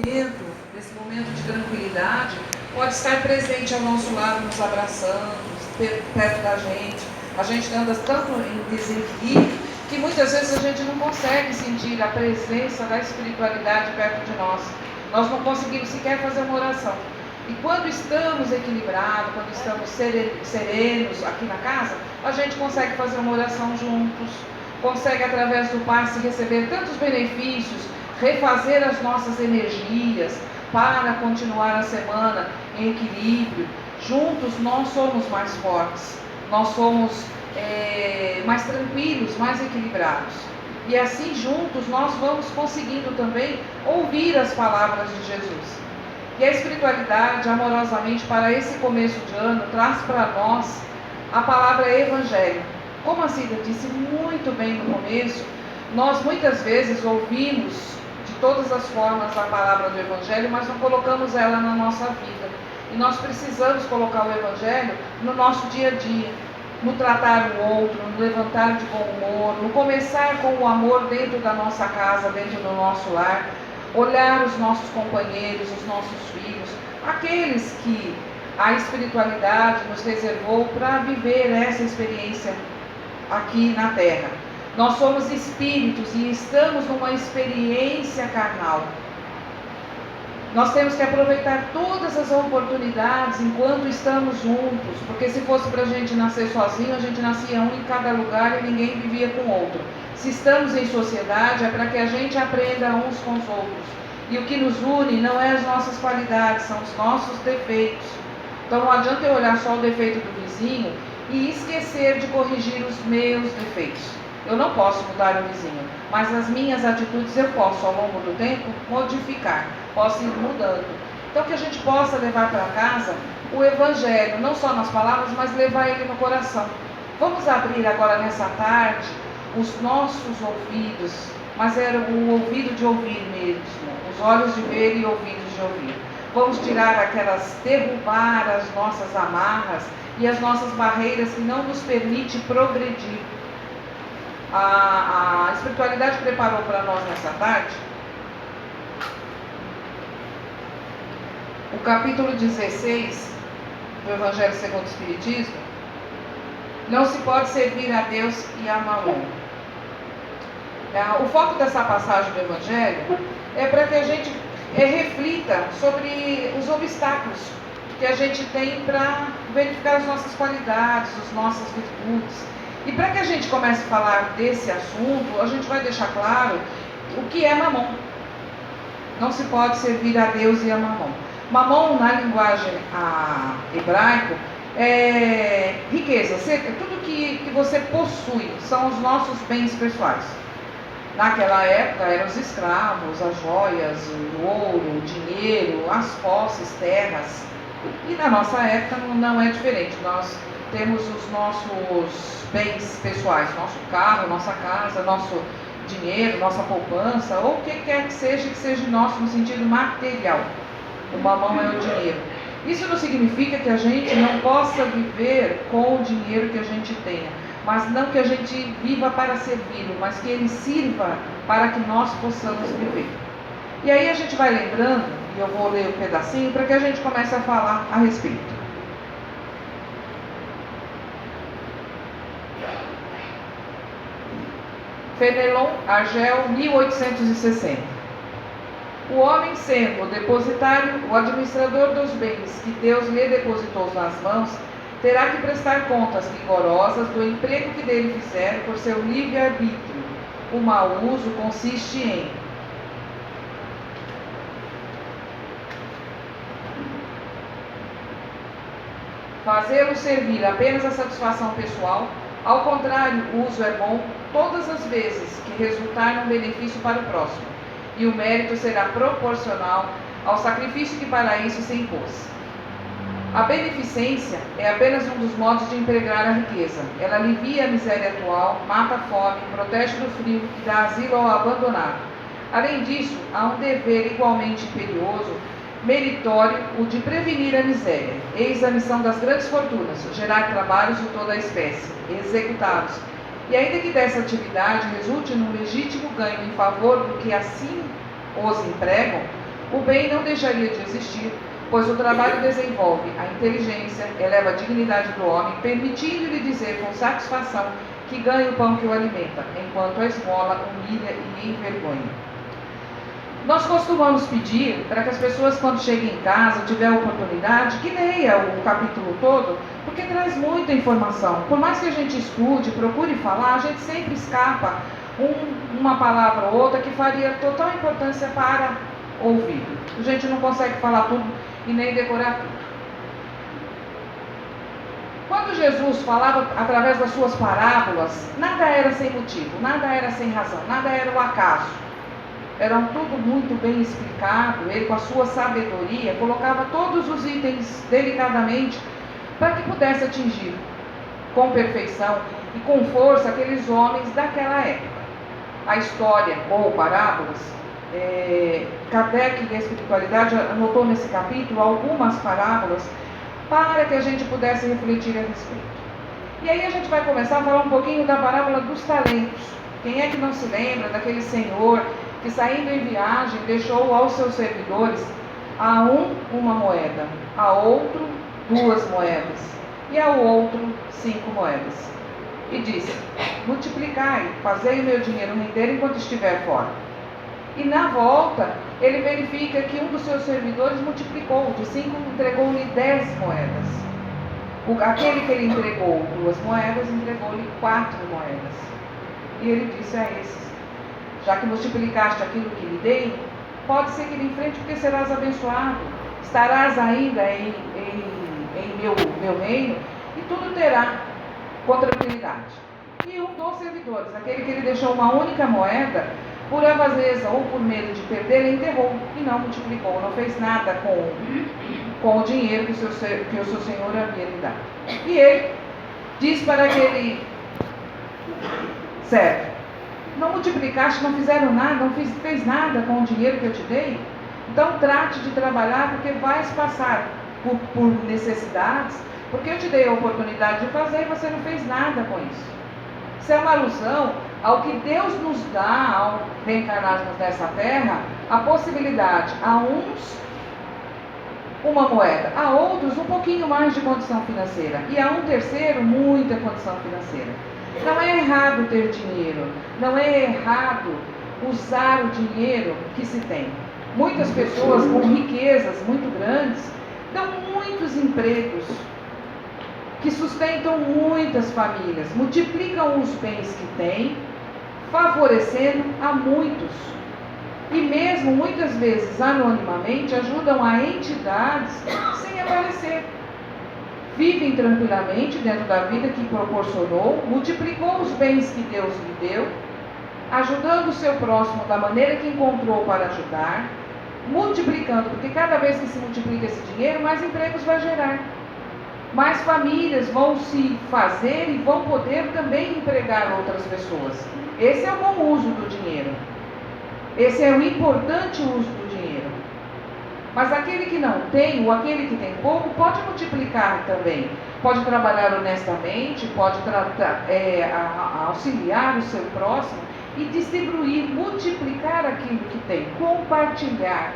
nesse momento de tranquilidade, pode estar presente ao nosso lado, nos abraçando, perto da gente. A gente anda tanto em desequilíbrio que muitas vezes a gente não consegue sentir a presença da espiritualidade perto de nós. Nós não conseguimos sequer fazer uma oração. E quando estamos equilibrados, quando estamos serenos aqui na casa, a gente consegue fazer uma oração juntos, consegue através do passe receber tantos benefícios, refazer as nossas energias para continuar a semana em equilíbrio. Juntos nós somos mais fortes, nós somos mais tranquilos, mais equilibrados. E assim juntos nós vamos conseguindo também ouvir as palavras de Jesus. E a espiritualidade, amorosamente, para esse começo de ano, traz para nós a palavra evangelho. Como a Cida disse muito bem no começo, nós muitas vezes ouvimos de todas as formas a palavra do evangelho, mas não colocamos ela na nossa vida. E nós precisamos colocar o evangelho no nosso dia a dia, no tratar o outro, no levantar de bom humor, no começar com o amor dentro da nossa casa, dentro do nosso lar, olhar os nossos companheiros, os nossos filhos, aqueles que a espiritualidade nos reservou para viver essa experiência aqui na Terra. Nós somos espíritos e estamos numa experiência carnal. Nós temos que aproveitar todas as oportunidades enquanto estamos juntos, porque se fosse para a gente nascer sozinho, a gente nascia um em cada lugar e ninguém vivia com o outro. Se estamos em sociedade, é para que a gente aprenda uns com os outros. E o que nos une não é as nossas qualidades, são os nossos defeitos. Então não adianta eu olhar só o defeito do vizinho e esquecer de corrigir os meus defeitos. Eu não posso mudar o vizinho, mas as minhas atitudes eu posso, ao longo do tempo, modificar, posso ir mudando. Então que a gente possa levar para casa o Evangelho, não só nas palavras, mas levar ele no coração. Vamos abrir agora nessa tarde os nossos ouvidos, mas era o ouvido de ouvir mesmo, os olhos de ver e ouvidos de ouvir. Vamos derrubar as nossas amarras e as nossas barreiras que não nos permitem progredir. A espiritualidade preparou para nós nessa tarde o capítulo 16 do Evangelho segundo o Espiritismo. Não se pode servir a Deus e a Mamon. O foco dessa passagem do Evangelho é para que a gente reflita sobre os obstáculos que a gente tem para verificar as nossas qualidades, as nossas virtudes. E para que a gente comece a falar desse assunto, a gente vai deixar claro o que é Mamon. Não se pode servir a Deus e a Mamon. Mamon, na linguagem hebraico, é riqueza, tudo que você possui, são os nossos bens pessoais. Naquela época eram os escravos, as joias, o ouro, o dinheiro, as posses, terras. E na nossa época não é diferente. Nós temos os nossos bens pessoais, nosso carro, nossa casa, nosso dinheiro, nossa poupança, ou o que quer que seja nosso no sentido material. O mamão é o dinheiro. Isso não significa que a gente não possa viver com o dinheiro que a gente tenha, mas não que a gente viva para servi-lo, mas que ele sirva para que nós possamos viver. E aí a gente vai lembrando, e eu vou ler um pedacinho, para que a gente comece a falar a respeito. Fenelon, Argel, 1860. O homem, sendo o depositário, o administrador dos bens que Deus lhe depositou nas mãos, terá que prestar contas rigorosas do emprego que dele fizer por seu livre-arbítrio. O mau uso consiste em fazê-lo servir apenas à satisfação pessoal. Ao contrário, o uso é bom todas as vezes que resultar num benefício para o próximo, e o mérito será proporcional ao sacrifício que para isso se impôs. A beneficência é apenas um dos modos de empregar a riqueza. Ela alivia a miséria atual, mata a fome, protege do frio e dá asilo ao abandonado. Além disso, há um dever igualmente imperioso, meritório, o de prevenir a miséria. Eis a missão das grandes fortunas, gerar trabalhos de toda a espécie, executados. E ainda que dessa atividade resulte num legítimo ganho em favor do que assim os empregam, o bem não deixaria de existir, pois o trabalho desenvolve a inteligência, eleva a dignidade do homem, permitindo-lhe dizer com satisfação que ganha o pão que o alimenta, enquanto a esmola humilha e envergonha. Nós costumamos pedir para que as pessoas, quando cheguem em casa, tiver a oportunidade, que leia o capítulo todo, porque traz muita informação. Por mais que a gente escute, procure falar, a gente sempre escapa uma palavra ou outra que faria total importância para ouvir. A gente não consegue falar tudo e nem decorar tudo. Quando Jesus falava através das suas parábolas, nada era sem motivo, nada era sem razão, nada era o acaso. Era tudo muito bem explicado. Ele, com a sua sabedoria, colocava todos os itens delicadamente para que pudesse atingir com perfeição e com força aqueles homens daquela época. A história ou parábolas, Kardec, em Espiritualidade, anotou nesse capítulo algumas parábolas para que a gente pudesse refletir a respeito. E aí a gente vai começar a falar um pouquinho da parábola dos talentos. Quem é que não se lembra daquele senhor que, saindo em viagem, deixou aos seus servidores, a um uma moeda, a outro 2 moedas e ao outro 5 moedas, e disse: multiplicai, fazei o meu dinheiro render enquanto estiver fora. E na volta ele verifica que um dos seus servidores multiplicou, de 5 entregou-lhe 10 moedas. Aquele que ele entregou 2 moedas, entregou-lhe 4 moedas. E ele disse a esses: já que multiplicaste aquilo que lhe dei, pode seguir em frente, porque serás abençoado. Estarás ainda em meu reino, e tudo terá com tranquilidade. E um dos servidores, aquele que ele deixou uma única moeda, por avareza ou por medo de perder, ele enterrou e não multiplicou, não fez nada com o dinheiro que o seu senhor havia lhe dado. E ele diz para aquele servo: não multiplicaste, não fizeram nada, não fez nada com o dinheiro que eu te dei? Então trate de trabalhar, porque vais passar por necessidades, porque eu te dei a oportunidade de fazer e você não fez nada com isso. Isso é uma alusão ao que Deus nos dá ao reencarnarmos nessa terra, a possibilidade a uns uma moeda, a outros um pouquinho mais de condição financeira, e a um terceiro muita condição financeira. Não é errado ter dinheiro, não é errado usar o dinheiro que se tem. Muitas pessoas com riquezas muito grandes dão muitos empregos, que sustentam muitas famílias, multiplicam os bens que têm, favorecendo a muitos. E mesmo, muitas vezes, anonimamente, ajudam a entidades sem aparecer. Vivem tranquilamente dentro da vida que proporcionou, multiplicou os bens que Deus lhe deu, ajudando o seu próximo da maneira que encontrou para ajudar, multiplicando, porque cada vez que se multiplica esse dinheiro, mais empregos vai gerar. Mais famílias vão se fazer e vão poder também empregar outras pessoas. Esse é o bom uso do dinheiro. Esse é o importante uso do dinheiro. Mas aquele que não tem, ou aquele que tem pouco, pode multiplicar também. Pode trabalhar honestamente, pode auxiliar o seu próximo e distribuir, multiplicar aquilo que tem, compartilhar.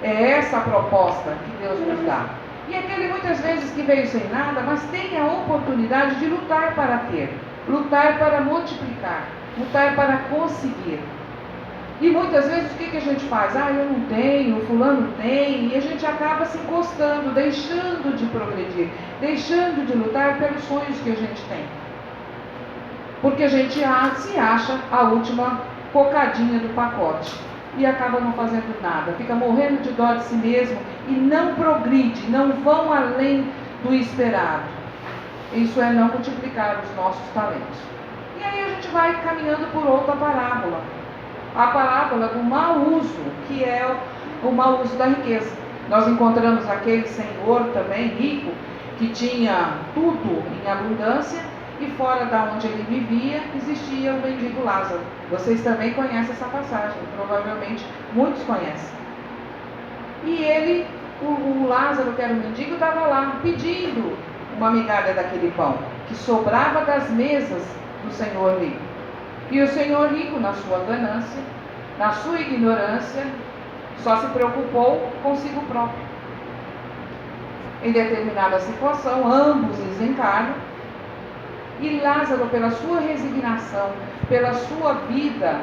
É essa a proposta que Deus nos dá. E aquele muitas vezes que veio sem nada, mas tem a oportunidade de lutar para ter, lutar para multiplicar, lutar para conseguir. E muitas vezes o que a gente faz? Eu não tenho, o fulano tem, e a gente acaba se encostando, deixando de progredir, deixando de lutar pelos sonhos que a gente tem. Porque a gente se acha a última cocadinha do pacote e acaba não fazendo nada, fica morrendo de dó de si mesmo e não progride, não vão além do esperado. Isso é não multiplicar os nossos talentos. E aí a gente vai caminhando por outra parábola. A parábola do mau uso, que é o mau uso da riqueza. Nós encontramos aquele senhor também rico, que tinha tudo em abundância, e fora da onde ele vivia, existia o mendigo Lázaro. Vocês também conhecem essa passagem, provavelmente muitos conhecem. E ele, o Lázaro, que era o mendigo, estava lá pedindo uma migalha daquele pão, que sobrava das mesas do senhor rico. E o senhor rico, na sua ganância, na sua ignorância, só se preocupou consigo próprio. Em determinada situação, ambos desencarnam, e Lázaro, pela sua resignação, pela sua vida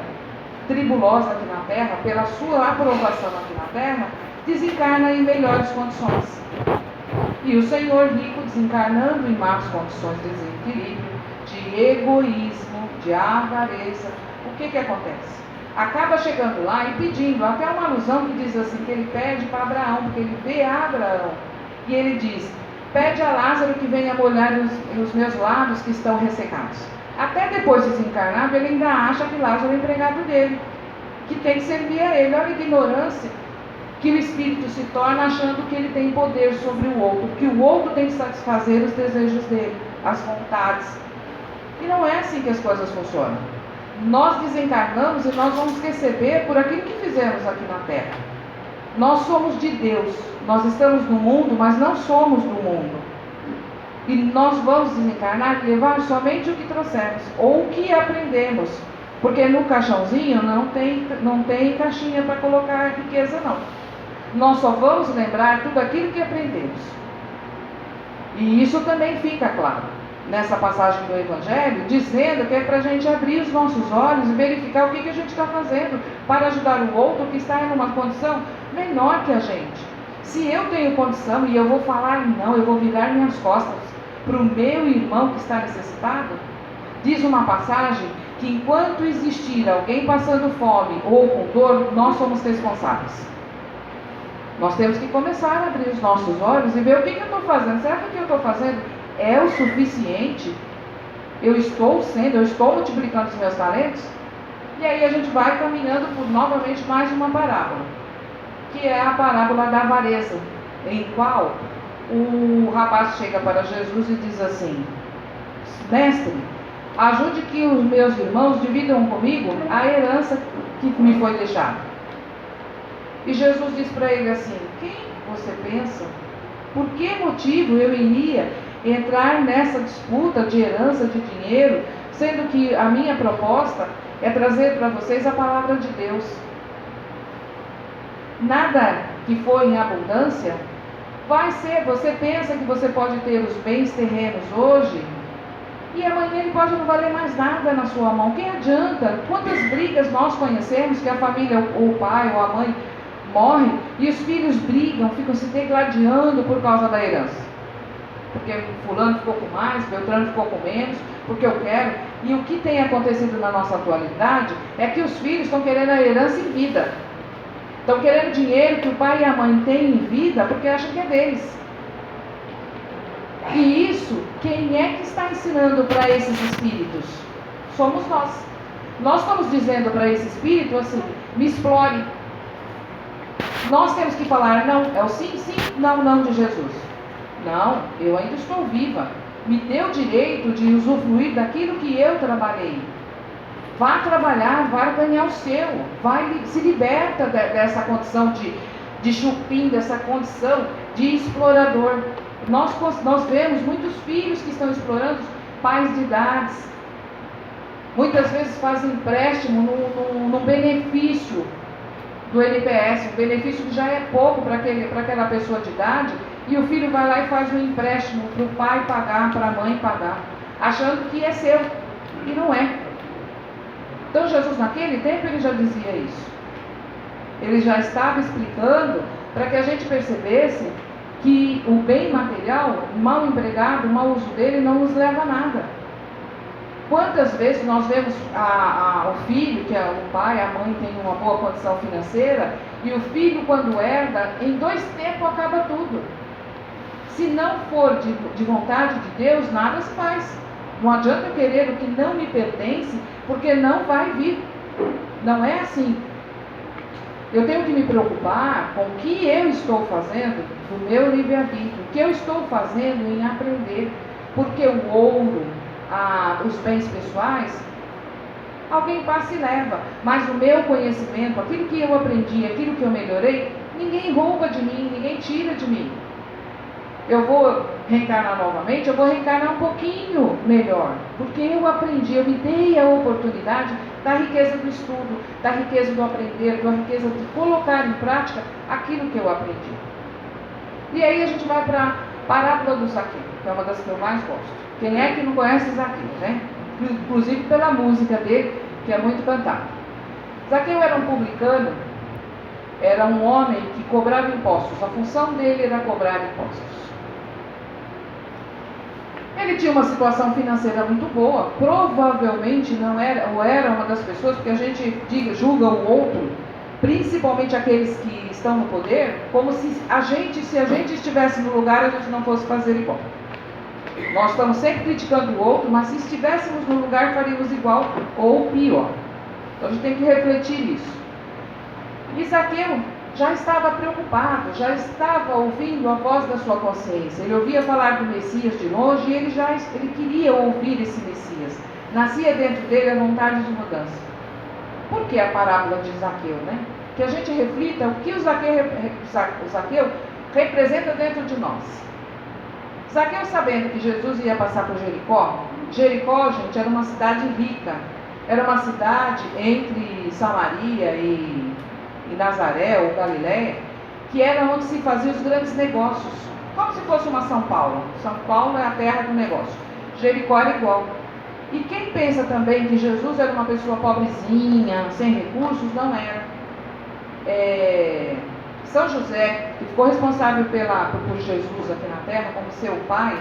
tribulosa aqui na Terra, pela sua aprovação aqui na Terra, desencarna em melhores condições. E o Senhor rico desencarnando em más condições de desequilíbrio, de egoísmo, de avareza. O que acontece? Acaba chegando lá e pedindo, até uma alusão que diz assim, que ele pede para Abraão, porque ele vê Abraão, e ele diz, pede a Lázaro que venha molhar os meus lábios que estão ressecados. Até depois de desencarnado, ele ainda acha que Lázaro é empregado dele, que tem que servir a ele. Olha a ignorância que o espírito se torna, achando que ele tem poder sobre o outro, que o outro tem que satisfazer os desejos dele, as vontades. E não é assim que as coisas funcionam. Nós desencarnamos e nós vamos receber por aquilo que fizemos aqui na Terra. Nós somos de Deus, nós estamos no mundo, mas não somos do mundo. E nós vamos desencarnar e levar somente o que trouxemos, ou o que aprendemos. Porque no caixãozinho não tem caixinha para colocar riqueza, não. Nós só vamos lembrar tudo aquilo que aprendemos. E isso também fica claro nessa passagem do Evangelho, dizendo que é para a gente abrir os nossos olhos e verificar o que a gente está fazendo para ajudar o outro que está em uma condição menor que a gente. Se eu tenho condição e eu vou falar não, eu vou virar minhas costas para o meu irmão que está necessitado, diz uma passagem que enquanto existir alguém passando fome ou com dor, nós somos responsáveis. Nós temos que começar a abrir os nossos olhos e ver o que eu estou fazendo. Será que o que eu estou fazendo é o suficiente? Eu estou multiplicando os meus talentos? E aí a gente vai caminhando por novamente mais uma parábola, que é a parábola da avareza, em qual o rapaz chega para Jesus e diz assim, mestre, ajude que os meus irmãos dividam comigo a herança que me foi deixada. E Jesus diz para ele assim, quem você pensa? Por que motivo eu iria entrar nessa disputa de herança de dinheiro, sendo que a minha proposta é trazer para vocês a palavra de Deus? Nada que for em abundância vai ser, você pensa que você pode ter os bens terrenos hoje e amanhã ele pode não valer mais nada na sua mão. Que adianta? Quantas brigas nós conhecemos que a família, ou o pai ou a mãe morre e os filhos brigam, ficam se degladiando por causa da herança. Porque fulano ficou com mais, Beltrano ficou com menos, porque eu quero. E o que tem acontecido na nossa atualidade é que os filhos estão querendo a herança em vida. Estão querendo dinheiro que o pai e a mãe têm em vida porque acham que é deles. E isso, quem é que está ensinando para esses espíritos? Somos nós. Nós estamos dizendo para esse espírito assim, me explore. Nós temos que falar, não, é o sim, sim, não, não de Jesus. Não, eu ainda estou viva. Me dê o direito de usufruir daquilo que eu trabalhei. Vá trabalhar, vá ganhar o seu. Se liberta dessa condição de chupim, dessa condição de explorador. Nós vemos muitos filhos que estão explorando pais de idades. Muitas vezes fazem empréstimo no benefício do NPS, um benefício que já é pouco para aquela pessoa de idade, e o filho vai lá e faz um empréstimo para o pai pagar, para a mãe pagar, achando que é seu, e não é. Então Jesus naquele tempo ele já dizia isso. Ele já estava explicando para que a gente percebesse que o bem material, mal empregado, o mau uso dele não nos leva a nada. Quantas vezes nós vemos o filho, que é o pai, a mãe tem uma boa condição financeira, e o filho quando herda, em 2 tempos acaba tudo. Se não for de vontade de Deus, nada se faz. Não adianta querer o que não me pertence, porque não vai vir. Não é assim. Eu tenho que me preocupar com o que eu estou fazendo do meu livre-arbítrio, o que eu estou fazendo em aprender, porque o ouro, os bens pessoais, alguém passa e leva, mas o meu conhecimento, aquilo que eu aprendi, aquilo que eu melhorei, ninguém rouba de mim, ninguém tira de mim. eu vou reencarnar novamente, eu vou reencarnar um pouquinho melhor, porque eu aprendi, eu me dei a oportunidade da riqueza do estudo, da riqueza do aprender, da riqueza de colocar em prática aquilo que eu aprendi. E aí a gente vai para a parábola do Zaqueu, que é uma das que eu mais gosto. Quem é que não conhece Zaqueu, né? Inclusive pela música dele, que é muito cantada. Zaqueu era um publicano, era um homem que cobrava impostos, a função dele era cobrar impostos. Ele tinha uma situação financeira muito boa, provavelmente não era, ou era uma das pessoas, porque a gente julga o outro, principalmente aqueles que estão no poder, como se a gente estivesse no lugar, a gente não fosse fazer igual. Nós estamos sempre criticando o outro, mas se estivéssemos no lugar, faríamos igual ou pior. Então a gente tem que refletir nisso. E Zaqueu já estava preocupado, já estava ouvindo a voz da sua consciência. Ele ouvia falar do Messias de longe e ele queria ouvir esse Messias. Nascia dentro dele a vontade de mudança. Por que a parábola de Zaqueu, né? Que a gente reflita o que o Zaqueu representa dentro de nós. Zaqueu, sabendo que Jesus ia passar por Jericó, Jericó, gente, era uma cidade rica. Era uma cidade entre Samaria e Nazaré ou Galiléia, que era onde se faziam os grandes negócios, como se fosse uma São Paulo. São Paulo é a terra do negócio. Jericó era igual. E quem pensa também que Jesus era uma pessoa pobrezinha, sem recursos, não era. São José, que ficou responsável por Jesus aqui na terra, como seu pai,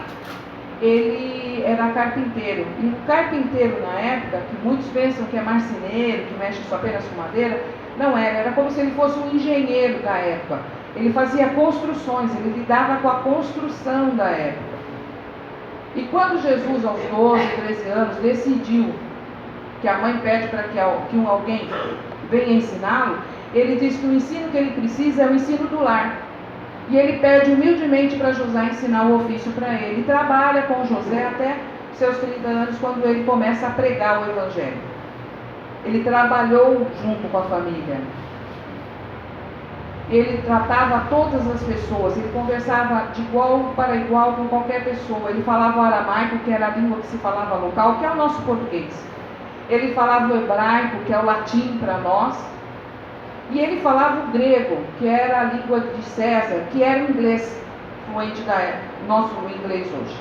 ele era carpinteiro. E o carpinteiro na época, que muitos pensam que é marceneiro, que mexe só apenas com madeira, não era como se ele fosse um engenheiro da época. Ele fazia construções, ele lidava com a construção da época. E quando Jesus, aos 12, 13 anos, decidiu que a mãe pede para que alguém venha ensiná-lo, ele diz que o ensino que ele precisa é o ensino do lar. E ele pede humildemente para José ensinar o ofício para ele. E trabalha com José até seus 30 anos, quando ele começa a pregar o Evangelho. Ele trabalhou junto com a família. Ele tratava todas as pessoas, ele conversava de igual para igual com qualquer pessoa. Ele falava o aramaico, que era a língua que se falava local, que é o nosso português. Ele falava o hebraico, que é o latim para nós. E ele falava o grego, que era a língua de César, que era o inglês, fluente do nosso inglês hoje.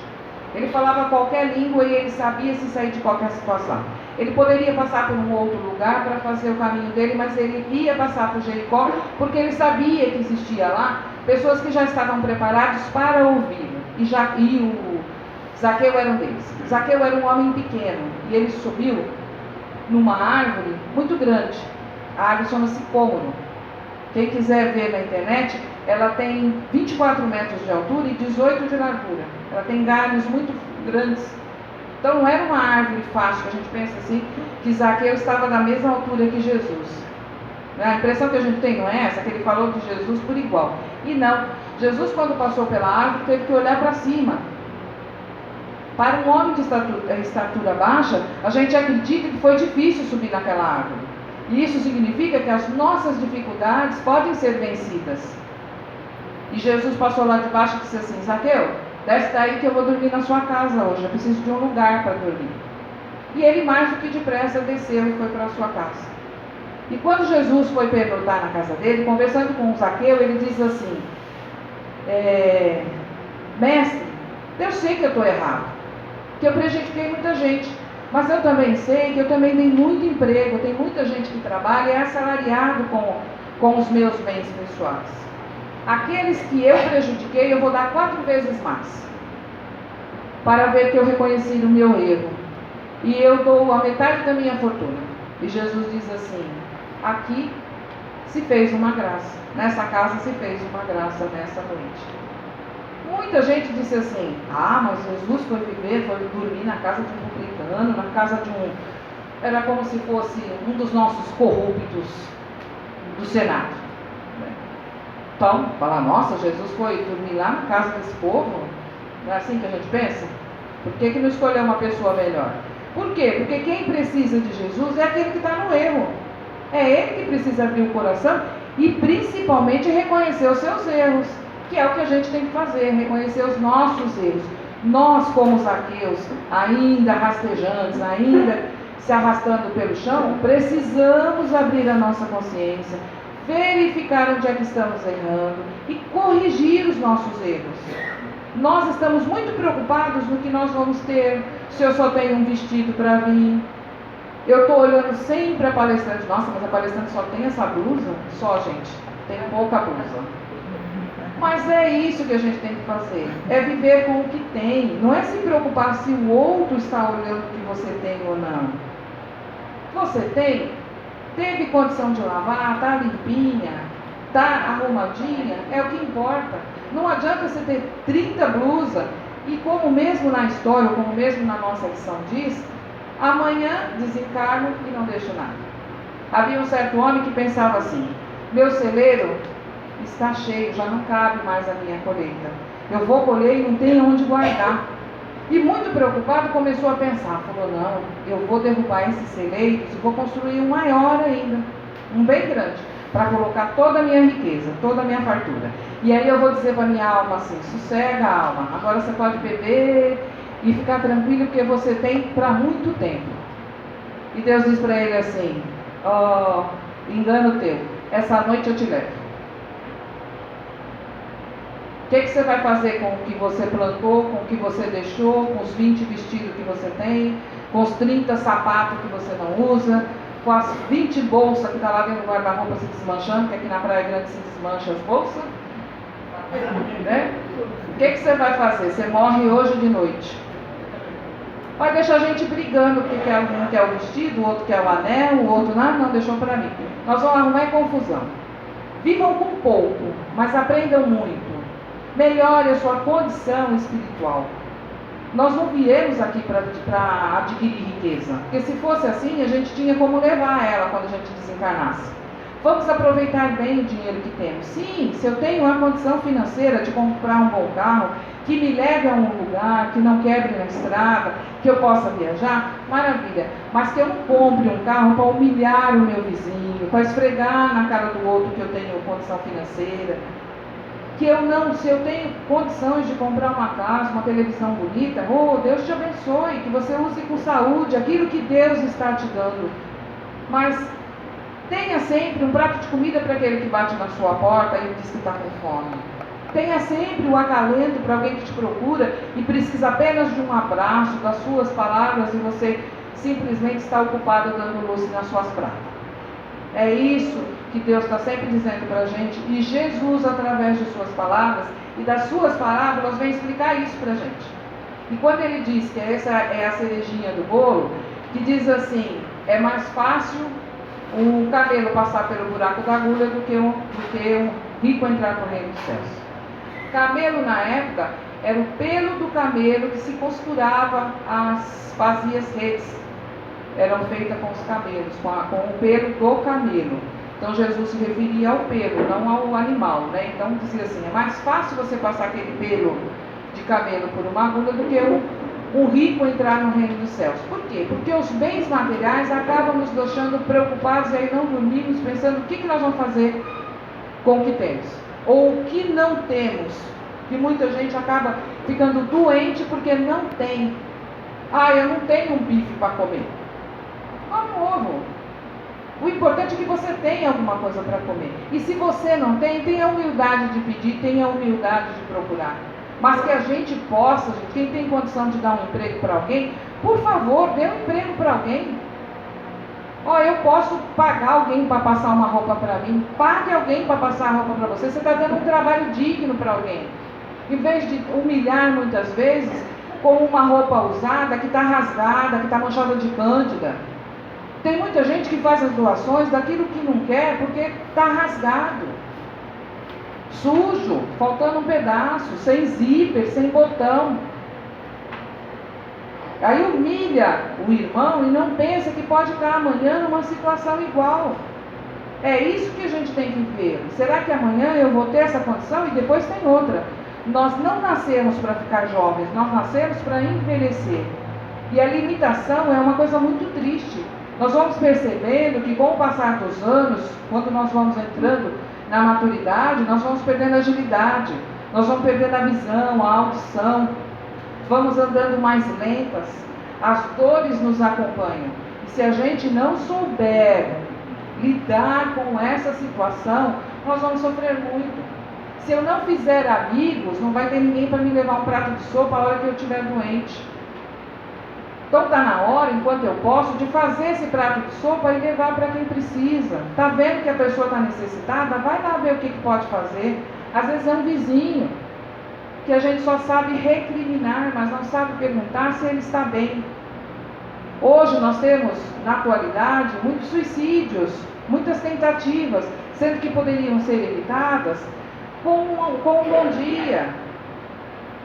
Ele falava qualquer língua e ele sabia se sair de qualquer situação. Ele poderia passar por um outro lugar para fazer o caminho dele, mas ele ia passar por Jericó, porque ele sabia que existia lá pessoas que já estavam preparados para ouvi-lo. E o Zaqueu era um deles. Zaqueu era um homem pequeno e ele subiu numa árvore muito grande. A árvore chama-se cômoro. Quem quiser ver na internet, ela tem 24 metros de altura e 18 de largura. Ela tem galhos muito grandes. Então não era uma árvore fácil, que a gente pensa assim, que Zaqueu estava na mesma altura que Jesus. A impressão que a gente tem não é essa, que ele falou de Jesus por igual. E não, Jesus quando passou pela árvore teve que olhar para cima. Para um homem de estatura baixa, a gente acredita que foi difícil subir naquela árvore. E isso significa que as nossas dificuldades podem ser vencidas. E Jesus passou lá de baixo e disse assim: Zaqueu, desce daí que eu vou dormir na sua casa hoje, eu preciso de um lugar para dormir. E ele mais do que depressa desceu e foi para a sua casa. E quando Jesus foi pernoitar na casa dele, conversando com o Zaqueu, ele diz assim: mestre, eu sei que eu estou errado, que eu prejudiquei muita gente, mas eu também sei que eu também dei muito emprego, tem muita gente que trabalha e é assalariado com os meus bens pessoais. Aqueles que eu prejudiquei, eu vou dar 4 vezes mais, para ver que eu reconheci o meu erro. E eu dou a metade da minha fortuna. E Jesus diz assim: aqui se fez uma graça, nessa casa se fez uma graça nessa noite. Muita gente disse assim: mas Jesus foi dormir na casa de um publicano, na casa de um... Era como se fosse um dos nossos corruptos do Senado. Então, falar: nossa, Jesus foi dormir lá na casa desse povo? Não é assim que a gente pensa? Por que não escolher uma pessoa melhor? Por quê? Porque quem precisa de Jesus é aquele que está no erro. É ele que precisa abrir o coração e principalmente reconhecer os seus erros. que é o que a gente tem que fazer, reconhecer os nossos erros. Nós, como Zaqueus, ainda rastejantes, ainda se arrastando pelo chão, precisamos abrir a nossa consciência, verificar onde é que estamos errando e corrigir os nossos erros. Nós estamos muito preocupados no que nós vamos ter, se eu só tenho um vestido para vir. Eu estou olhando sempre a palestrante, nossa, mas a palestrante só tem essa blusa? Só, gente, tem pouca blusa. Mas é isso que a gente tem que fazer, é viver com o que tem, não é se preocupar se o outro está olhando o que você tem ou não. Você tem, teve condição de lavar, está limpinha, está arrumadinha, é o que importa. Não adianta você ter 30 blusas e como mesmo na história, como mesmo na nossa lição diz, amanhã desencarno e não deixo nada. Havia um certo homem que pensava assim, meu celeiro está cheio, já não cabe mais a minha colheita. Eu vou colher e não tenho onde guardar. E muito preocupado começou a pensar, falou, não, eu vou derrubar esses celeiros e vou construir um maior ainda, um bem grande, para colocar toda a minha riqueza, toda a minha fartura. E aí eu vou dizer para a minha alma assim, sossega alma, agora você pode beber e ficar tranquilo porque você tem para muito tempo. E Deus diz para ele assim, engano teu, essa noite eu te levo. O que você vai fazer com o que você plantou, com o que você deixou, com os 20 vestidos que você tem, com os 30 sapatos que você não usa, com as 20 bolsas que está lá dentro do guarda-roupa se desmanchando, que aqui na Praia Grande se desmancha as bolsas? Né? O que você vai fazer? Você morre hoje de noite. Vai deixar a gente brigando, porque um quer o vestido, o outro quer o anel, o outro não deixou para mim. Nós vamos arrumar confusão. Vivam com pouco, mas aprendam muito. Melhore a sua condição espiritual. Nós não viemos aqui para adquirir riqueza, porque se fosse assim, a gente tinha como levar ela quando a gente desencarnasse. Vamos aproveitar bem o dinheiro que temos. Sim, se eu tenho a condição financeira de comprar um bom carro, que me leve a um lugar, que não quebre na estrada, que eu possa viajar, maravilha. Mas que eu não compre um carro para humilhar o meu vizinho, para esfregar na cara do outro que eu tenho condição financeira. Que eu não, se eu tenho condições de comprar uma casa, uma televisão bonita, Deus te abençoe, que você use com saúde aquilo que Deus está te dando. Mas tenha sempre um prato de comida para aquele que bate na sua porta e diz que está com fome. Tenha sempre o acalento para alguém que te procura e precisa apenas de um abraço, das suas palavras e você simplesmente está ocupado dando luz nas suas pratas. É isso que Deus está sempre dizendo para a gente, e Jesus, através de suas palavras e das suas parábolas, vem explicar isso para a gente. E quando ele diz que essa é a cerejinha do bolo, que diz assim, é mais fácil um camelo passar pelo buraco da agulha do que um rico entrar no reino dos céus. Camelo, na época, era o pelo do camelo que se costurava as vazias redes. Eram feitas com os camelos, com o pelo do camelo. Então Jesus se referia ao pelo, não ao animal, né? Então dizia assim, é mais fácil você passar aquele pelo de camelo por uma agulha do que um rico entrar no reino dos céus. Por quê? Porque os bens materiais acabam nos deixando preocupados e aí não dormimos pensando o que nós vamos fazer com o que temos. Ou o que não temos. Que muita gente acaba ficando doente porque não tem. Eu não tenho um bife para comer. Come um ovo. O importante é que você tenha alguma coisa para comer. E se você não tem, tenha a humildade de pedir, tenha a humildade de procurar. Mas que a gente possa, quem tem condição de dar um emprego para alguém, por favor, dê um emprego para alguém. Eu posso pagar alguém para passar uma roupa para mim. Pague alguém para passar a roupa para você. Você está dando um trabalho digno para alguém. Em vez de humilhar muitas vezes com uma roupa usada que está rasgada, que está manchada de cândida. Tem muita gente que faz as doações daquilo que não quer porque está rasgado, sujo, faltando um pedaço, sem zíper, sem botão. Aí humilha o irmão e não pensa que pode estar amanhã numa situação igual. É isso que a gente tem que ver. Será que amanhã eu vou ter essa condição? E depois tem outra. Nós não nascemos para ficar jovens, nós nascemos para envelhecer. E a limitação é uma coisa muito triste. Nós vamos percebendo que com o passar dos anos, quando nós vamos entrando na maturidade, nós vamos perdendo agilidade. nós vamos perdendo a visão, a audição, vamos andando mais lentas, as dores nos acompanham. E se a gente não souber lidar com essa situação, nós vamos sofrer muito. Se eu não fizer amigos, não vai ter ninguém para me levar um prato de sopa a hora que eu estiver doente. Então está na hora, enquanto eu posso, de fazer esse prato de sopa e levar para quem precisa. Está vendo que a pessoa está necessitada? Vai lá ver o que pode fazer. Às vezes é um vizinho, que a gente só sabe recriminar, mas não sabe perguntar se ele está bem. Hoje nós temos, na atualidade, muitos suicídios, muitas tentativas, sendo que poderiam ser evitadas com um bom dia,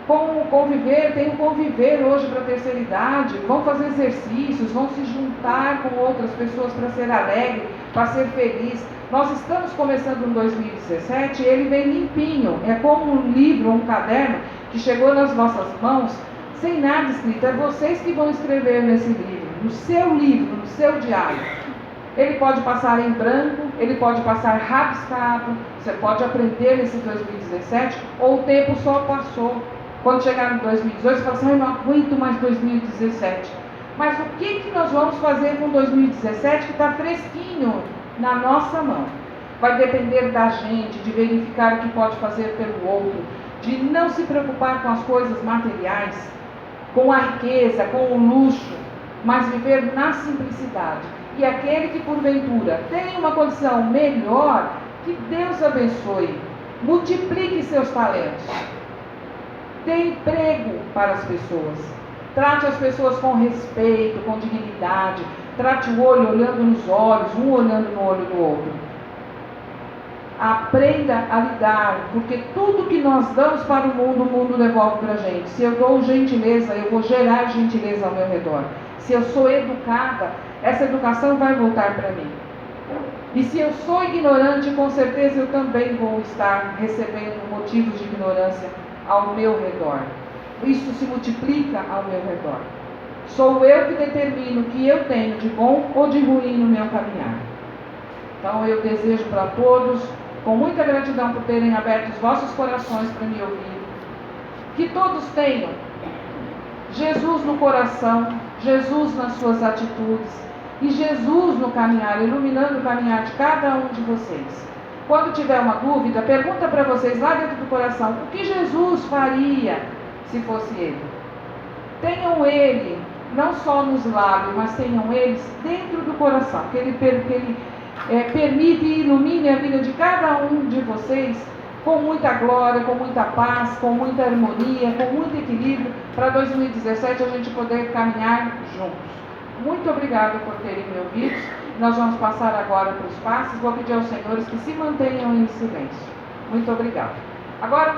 com o conviver. Tem o conviver hoje para a terceira idade, vão fazer exercícios, vão se juntar com outras pessoas para ser alegre, para ser feliz. Nós estamos começando um 2017, ele vem limpinho, é como um livro, um caderno que chegou nas vossas mãos, sem nada escrito. É vocês que vão escrever nesse livro, no seu diário. Ele pode passar em branco, ele pode passar rabiscado, você pode aprender nesse 2017, ou o tempo só passou. Quando chegar no 2018, você fala assim, eu não aguento mais 2017. Mas o que nós vamos fazer com 2017 que está fresquinho na nossa mão? Vai depender da gente, de verificar o que pode fazer pelo outro, de não se preocupar com as coisas materiais, com a riqueza, com o luxo, mas viver na simplicidade. E aquele que porventura tem uma condição melhor, que Deus abençoe, multiplique seus talentos, dê emprego para as pessoas, trate as pessoas com respeito, com dignidade, trate o olho olhando nos olhos, um olhando no olho do outro. Aprenda a lidar, porque tudo que nós damos para o mundo devolve para a gente. Se eu dou gentileza, eu vou gerar gentileza ao meu redor. Se eu sou educada, essa educação vai voltar para mim. E se eu sou ignorante, com certeza eu também vou estar recebendo motivos de ignorância ao meu redor. Isso se multiplica ao meu redor. Sou eu que determino o que eu tenho de bom ou de ruim no meu caminhar. Então eu desejo para todos, com muita gratidão por terem aberto os vossos corações para me ouvir, que todos tenham Jesus no coração, Jesus nas suas atitudes e Jesus no caminhar, iluminando o caminhar de cada um de vocês. Quando tiver uma dúvida, pergunta para vocês lá dentro do coração, o que Jesus faria se fosse Ele? Tenham Ele, não só nos lábios, mas tenham eles dentro do coração, que Ele permite e ilumine a vida de cada um de vocês com muita glória, com muita paz, com muita harmonia, com muito equilíbrio, para 2017 a gente poder caminhar juntos. Muito obrigada por terem me ouvido. Nós vamos passar agora para os passos. Vou pedir aos senhores que se mantenham em silêncio. Muito obrigada. Agora,